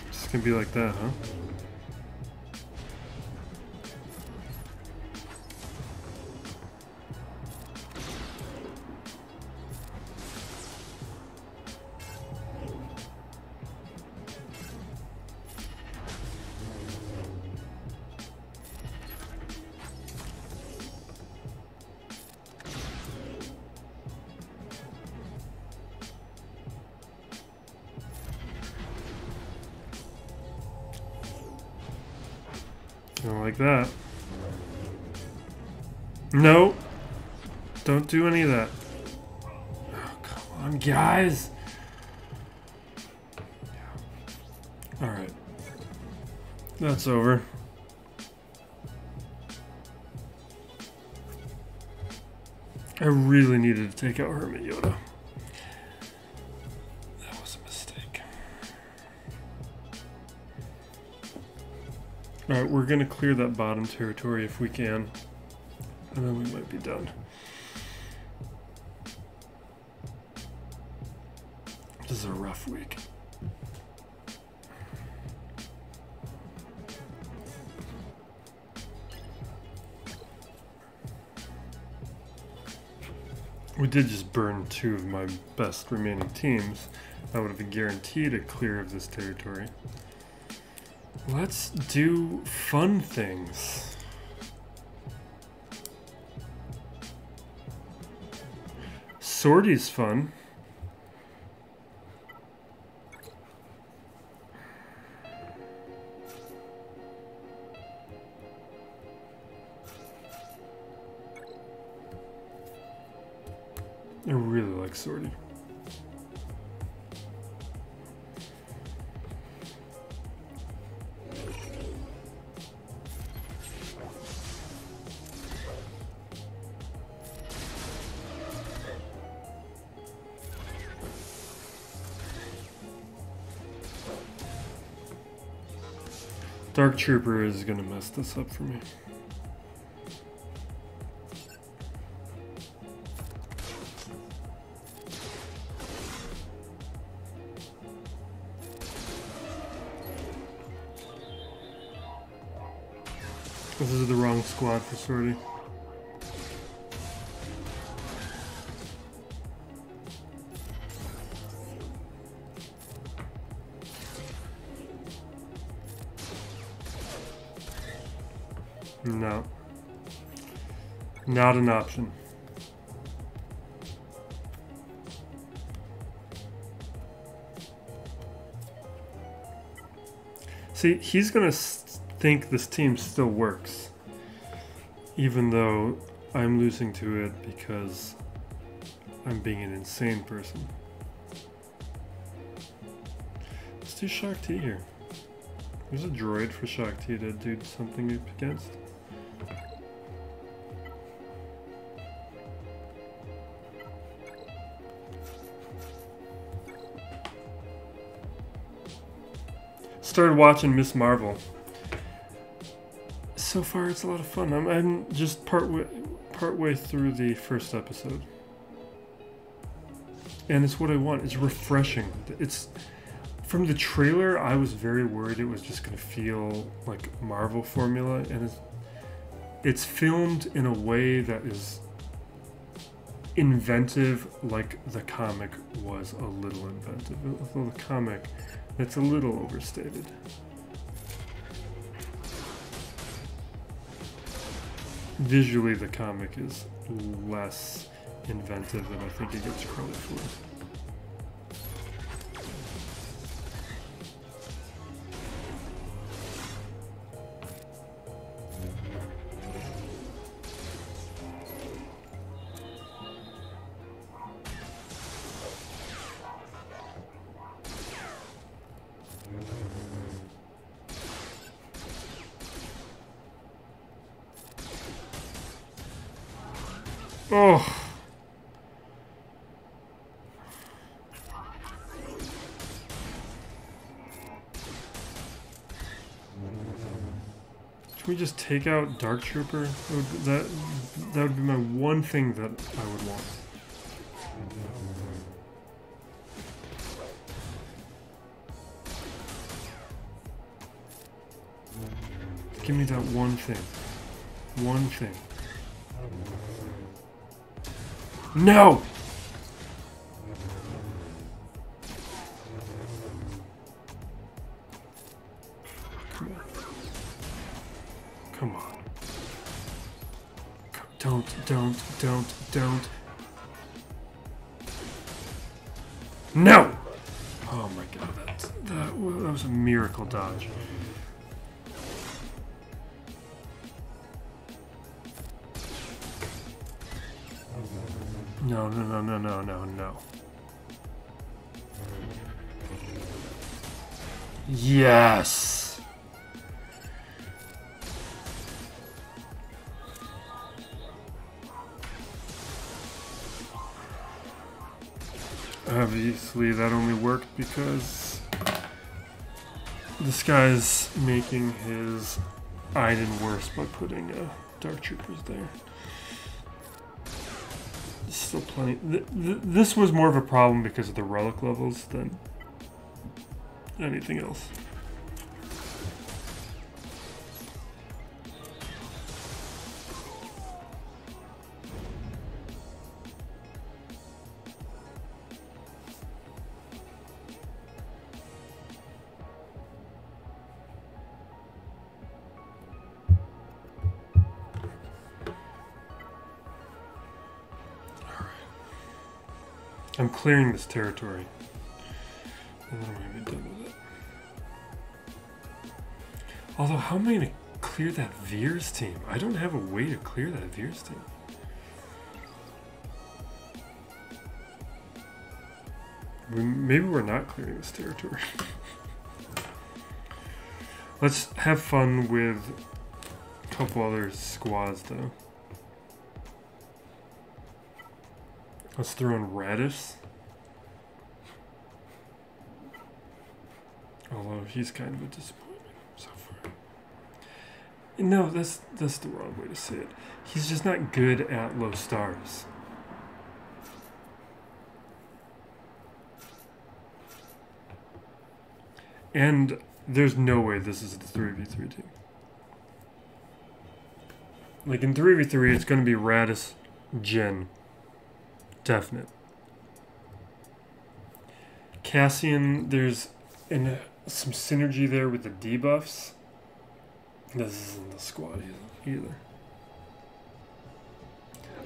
It's gonna be like that, huh? Don't like that. No! Don't do any of that. Oh, come on, guys! Alright. That's over. I really needed to take out Hermit Yoda. That was a mistake. Alright, we're gonna clear that bottom territory if we can. And then we might be done. This is a rough week. We did just burn 2 of my best remaining teams. That would have guaranteed a clear of this territory. Let's do fun things. Sortie's fun. I really like Sortie. Dark Trooper is gonna mess this up for me. This is the wrong squad for Sortie. No. Not an option. See, he's gonna think this team still works, even though I'm losing to it because I'm being an insane person. Let's do Shaak T here. There's a droid for Shaak T to do something against. Started watching Miss Marvel. So far, it's a lot of fun. I'm just part way through the first episode, and it's what I want. It's refreshing. It's from the trailer. I was very worried it was just going to feel like Marvel formula, and it's filmed in a way that is inventive, like the comic was a little inventive. Although the comic, it's a little overstated. Visually, the comic is less inventive than I think it gets credit for. Oh. Can we just take out Dark Trooper? That would be my one thing that I would want. Give me that one thing. One thing. No! Come on. Come on. Don't. No! Oh my god, that was a miracle dodge. No. Yes! Obviously that only worked because this guy's making his Iden worse by putting Dark Troopers there. Still plenty. This was more of a problem because of the relic levels than anything else. I'm clearing this territory. And then I'm going to be done with it. Although, how am I going to clear that Veers team? I don't have a way to clear that Veers team. Maybe we're not clearing this territory. Let's have fun with a couple other squads, though. Let's throw in Raddus. Although he's kind of a disappointment so far. No, that's the wrong way to say it. He's just not good at low stars. And there's no way this is the 3v3 team. Like in 3v3, it's going to be Raddus, Jin. Definite. Cassian, there's some synergy there with the debuffs. This isn't the squad either.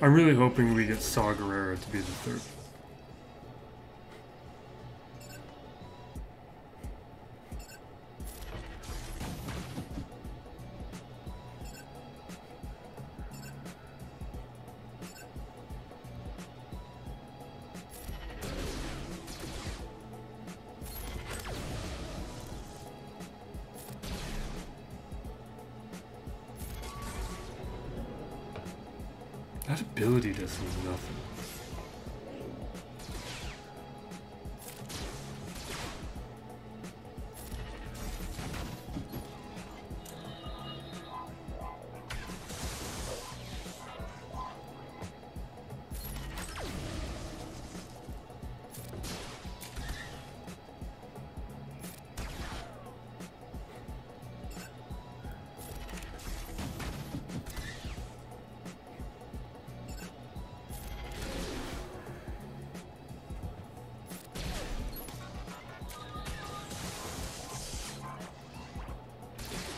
I'm really hoping we get Saw Gerrera to be the third. That ability does nothing.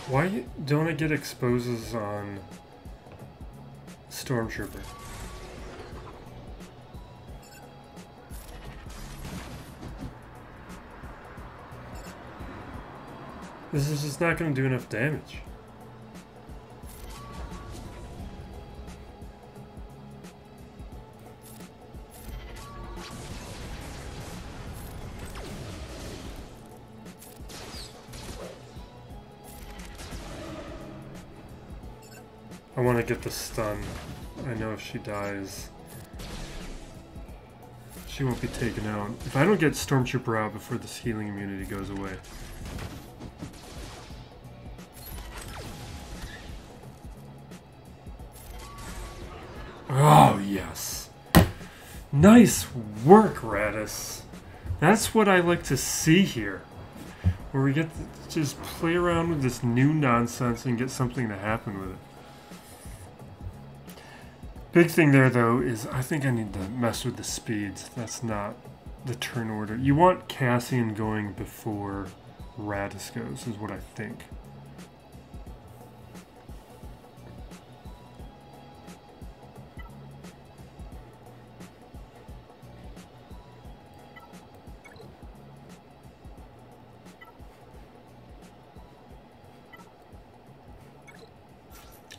Why don't I get exposes on Stormtrooper? This is just not going to do enough damage. I want to get the stun. I know if she dies, she won't be taken out. If I don't get Stormtrooper out before this healing immunity goes away. Oh, yes. Nice work, Raddus. That's what I like to see here. Where we get to just play around with this new nonsense and get something to happen with it. Big thing there, though, is I think I need to mess with the speeds. That's not the turn order. You want Cassian going before Raddus goes, is what I think.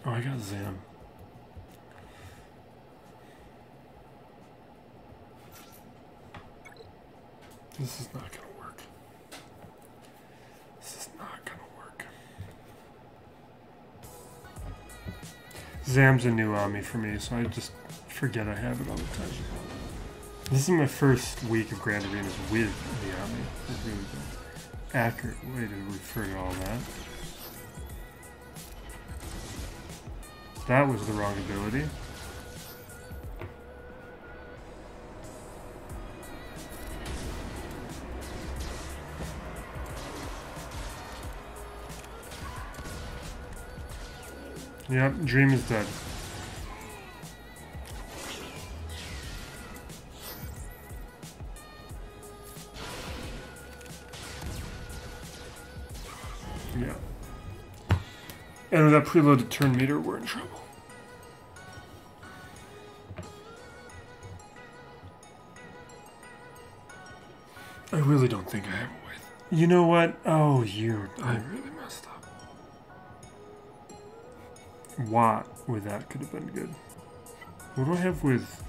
Oh, I got Zam. This is not going to work. This is not going to work. Zam's a new Ami for me, so I just forget I have it all the time. This is my first week of Grand Arenas with the Ami. It's really good. Accurate way to refer to all that. That was the wrong ability. Yep, Dream is dead. Yeah. And with that preloaded turn meter, we're in trouble. I really don't think I have a way. You know what? Oh, I really messed up. Watt with that could have been good. What do I have with...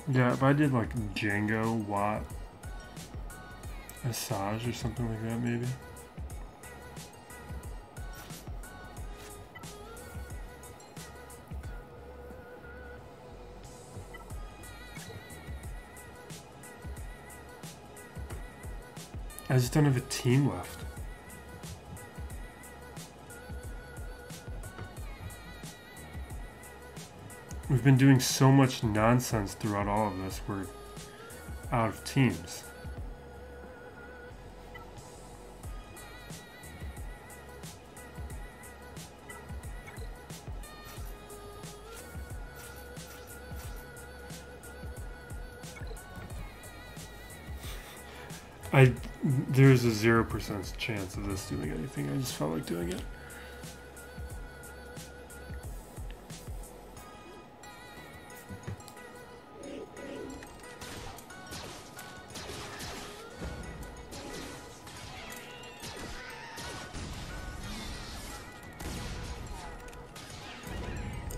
Yeah, if I did like Django, Watt, Asajj or something like that maybe. I just don't have a team left. We've been doing so much nonsense throughout all of this, we're out of teams. There's a 0% chance of this doing anything. I just felt like doing it.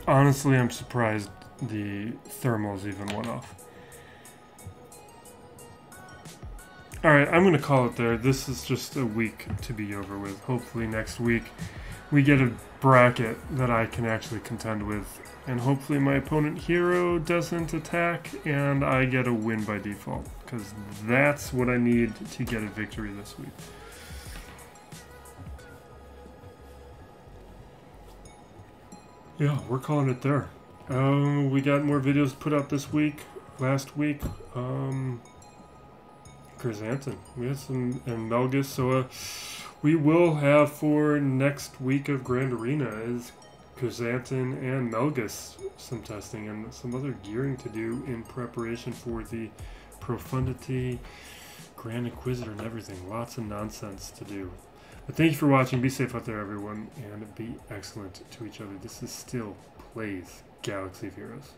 Honestly, I'm surprised the thermals even went off. Alright, I'm going to call it there. This is just a week to be over with. Hopefully next week we get a bracket that I can actually contend with. And hopefully my opponent hero doesn't attack and I get a win by default. Because that's what I need to get a victory this week. Yeah, we're calling it there. We got more videos put out this week. Last week, Chrysanthemum. We had some, and Melgus, so we will have for next week of Grand Arena is Chrysanthemum and Melgus some testing and some other gearing to do in preparation for the Profundity Grand Inquisitor and everything. Lots of nonsense to do. But thank you for watching. Be safe out there, everyone, and be excellent to each other. This is still Plays Galaxy of Heroes.